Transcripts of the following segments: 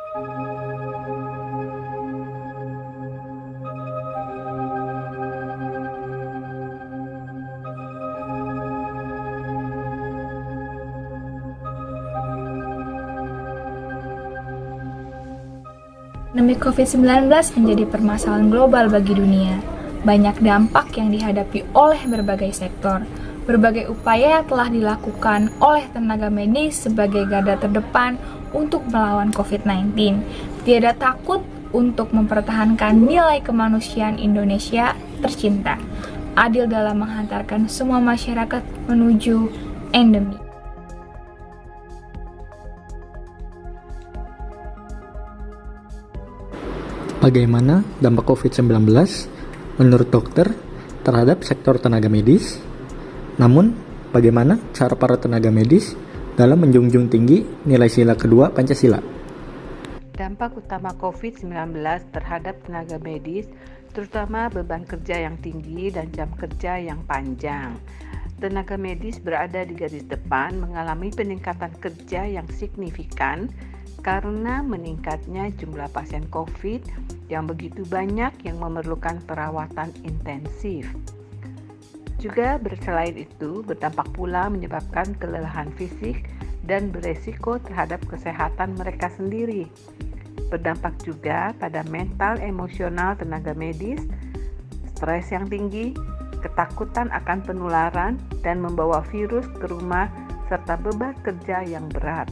Pandemi COVID-19 menjadi permasalahan global bagi dunia. Banyak dampak yang dihadapi oleh berbagai sektor. Berbagai upaya telah dilakukan oleh tenaga medis sebagai garda terdepan untuk melawan COVID-19. Tiada takut untuk mempertahankan nilai kemanusiaan Indonesia tercinta. Adil dalam menghantarkan semua masyarakat menuju endemi. Bagaimana dampak COVID-19 menurut dokter terhadap sektor tenaga medis? Namun, bagaimana cara para tenaga medis dalam menjunjung tinggi nilai sila kedua Pancasila? Dampak utama COVID-19 terhadap tenaga medis, terutama beban kerja yang tinggi dan jam kerja yang panjang. Tenaga medis berada di garis depan mengalami peningkatan kerja yang signifikan karena meningkatnya jumlah pasien COVID yang begitu banyak yang memerlukan perawatan intensif. Juga selain itu, berdampak pula menyebabkan kelelahan fisik dan beresiko terhadap kesehatan mereka sendiri. Berdampak juga pada mental emosional tenaga medis, stres yang tinggi, ketakutan akan penularan, dan membawa virus ke rumah, serta beban kerja yang berat.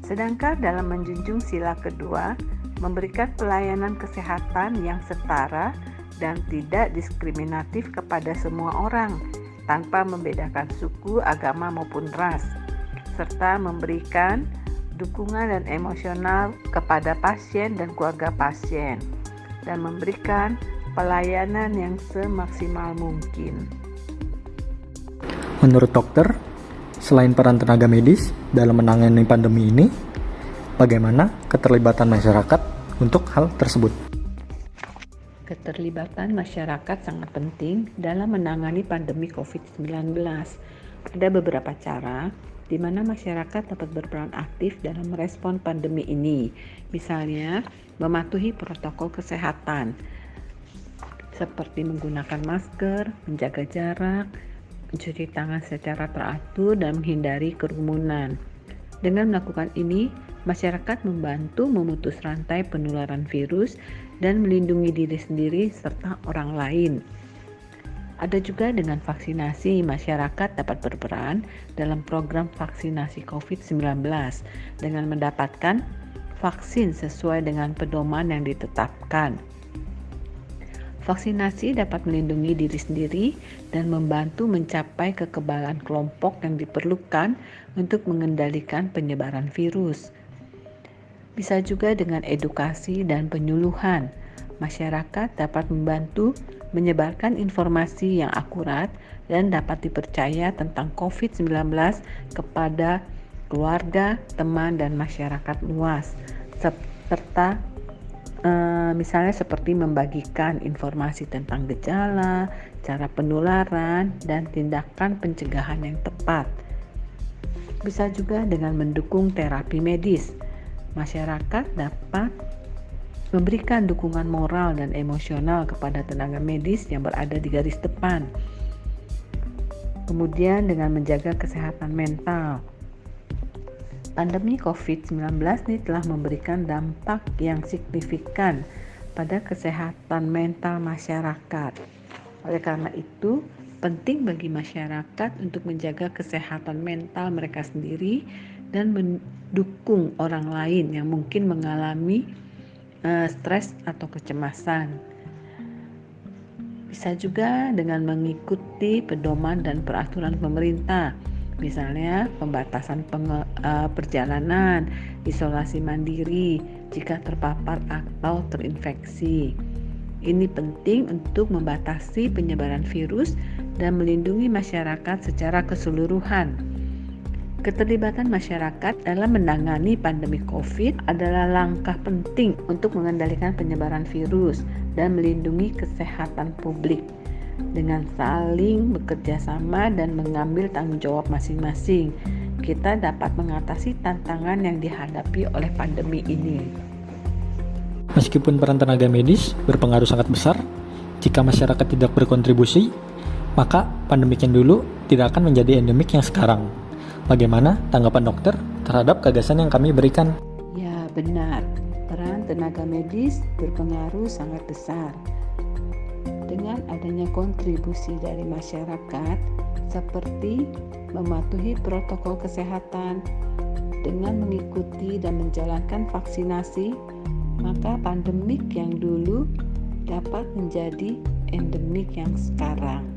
Sedangkan dalam menjunjung sila kedua, memberikan pelayanan kesehatan yang setara dan tidak diskriminatif kepada semua orang, tanpa membedakan suku, agama maupun ras, serta memberikan dukungan dan emosional kepada pasien dan keluarga pasien, dan memberikan pelayanan yang semaksimal mungkin. Menurut dokter, selain peran tenaga medis dalam menangani pandemi ini, bagaimana keterlibatan masyarakat untuk hal tersebut? Keterlibatan masyarakat sangat penting dalam menangani pandemi COVID-19. Ada beberapa cara di mana masyarakat dapat berperan aktif dalam merespon pandemi ini. Misalnya, mematuhi protokol kesehatan, seperti menggunakan masker, menjaga jarak, mencuci tangan secara teratur, dan menghindari kerumunan. Dengan melakukan ini, masyarakat membantu memutus rantai penularan virus dan melindungi diri sendiri serta orang lain. Ada juga dengan vaksinasi, masyarakat dapat berperan dalam program vaksinasi COVID-19 dengan mendapatkan vaksin sesuai dengan pedoman yang ditetapkan. Vaksinasi dapat melindungi diri sendiri dan membantu mencapai kekebalan kelompok yang diperlukan untuk mengendalikan penyebaran virus. Bisa juga dengan edukasi dan penyuluhan. Masyarakat dapat membantu menyebarkan informasi yang akurat dan dapat dipercaya tentang COVID-19 kepada keluarga, teman, dan masyarakat luas, serta misalnya seperti membagikan informasi tentang gejala, cara penularan, dan tindakan pencegahan yang tepat. Bisa juga dengan mendukung terapi medis. Masyarakat dapat memberikan dukungan moral dan emosional kepada tenaga medis yang berada di garis depan. Kemudian dengan menjaga kesehatan mental. Pandemi COVID-19 ini telah memberikan dampak yang signifikan pada kesehatan mental masyarakat. Oleh karena itu, penting bagi masyarakat untuk menjaga kesehatan mental mereka sendiri dan mendukung orang lain yang mungkin mengalami stres atau kecemasan. Bisa juga dengan mengikuti pedoman dan peraturan pemerintah, misalnya pembatasan perjalanan, isolasi mandiri jika terpapar atau terinfeksi. Ini penting untuk membatasi penyebaran virus dan melindungi masyarakat secara keseluruhan. Keterlibatan masyarakat dalam menangani pandemi COVID adalah langkah penting untuk mengendalikan penyebaran virus dan melindungi kesehatan publik. Dengan saling bekerja sama dan mengambil tanggung jawab masing-masing, kita dapat mengatasi tantangan yang dihadapi oleh pandemi ini. Meskipun peran tenaga medis berpengaruh sangat besar, jika masyarakat tidak berkontribusi, maka pandemik yang dulu tidak akan menjadi endemik yang sekarang. Bagaimana tanggapan dokter terhadap gagasan yang kami berikan? Ya, benar. Peran tenaga medis berpengaruh sangat besar. Dengan adanya kontribusi dari masyarakat seperti mematuhi protokol kesehatan, dengan mengikuti dan menjalankan vaksinasi, maka pandemik yang dulu dapat menjadi endemik yang sekarang.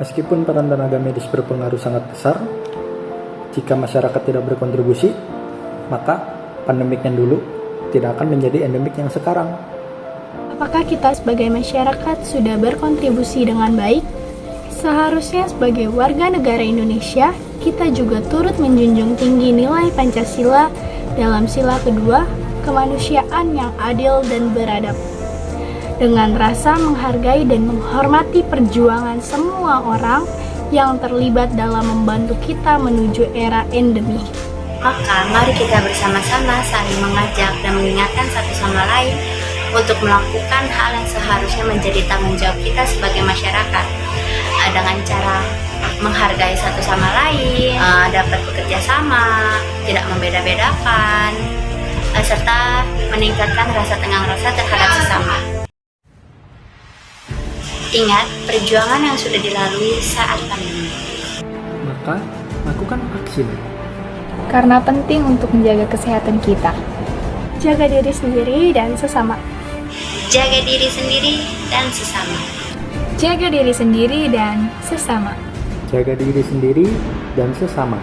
Meskipun peran tenaga medis berpengaruh sangat besar, jika masyarakat tidak berkontribusi, maka pandemik yang dulu tidak akan menjadi endemik yang sekarang. Apakah kita sebagai masyarakat sudah berkontribusi dengan baik? Seharusnya sebagai warga negara Indonesia, kita juga turut menjunjung tinggi nilai Pancasila dalam sila kedua, kemanusiaan yang adil dan beradab. Dengan rasa menghargai dan menghormati perjuangan semua orang yang terlibat dalam membantu kita menuju era endemi. Maka mari kita bersama-sama saling mengajak dan mengingatkan satu sama lain untuk melakukan hal yang seharusnya menjadi tanggung jawab kita sebagai masyarakat, dengan cara menghargai satu sama lain, dapat bekerja sama, tidak membeda-bedakan, serta meningkatkan rasa tenggang rasa terhadap sesama. Ingat perjuangan yang sudah dilalui saat pandemi. Maka lakukan aksi. Karena penting untuk menjaga kesehatan kita. Jaga diri sendiri dan sesama. Jaga diri sendiri dan sesama. Jaga diri sendiri dan sesama. Jaga diri sendiri dan sesama.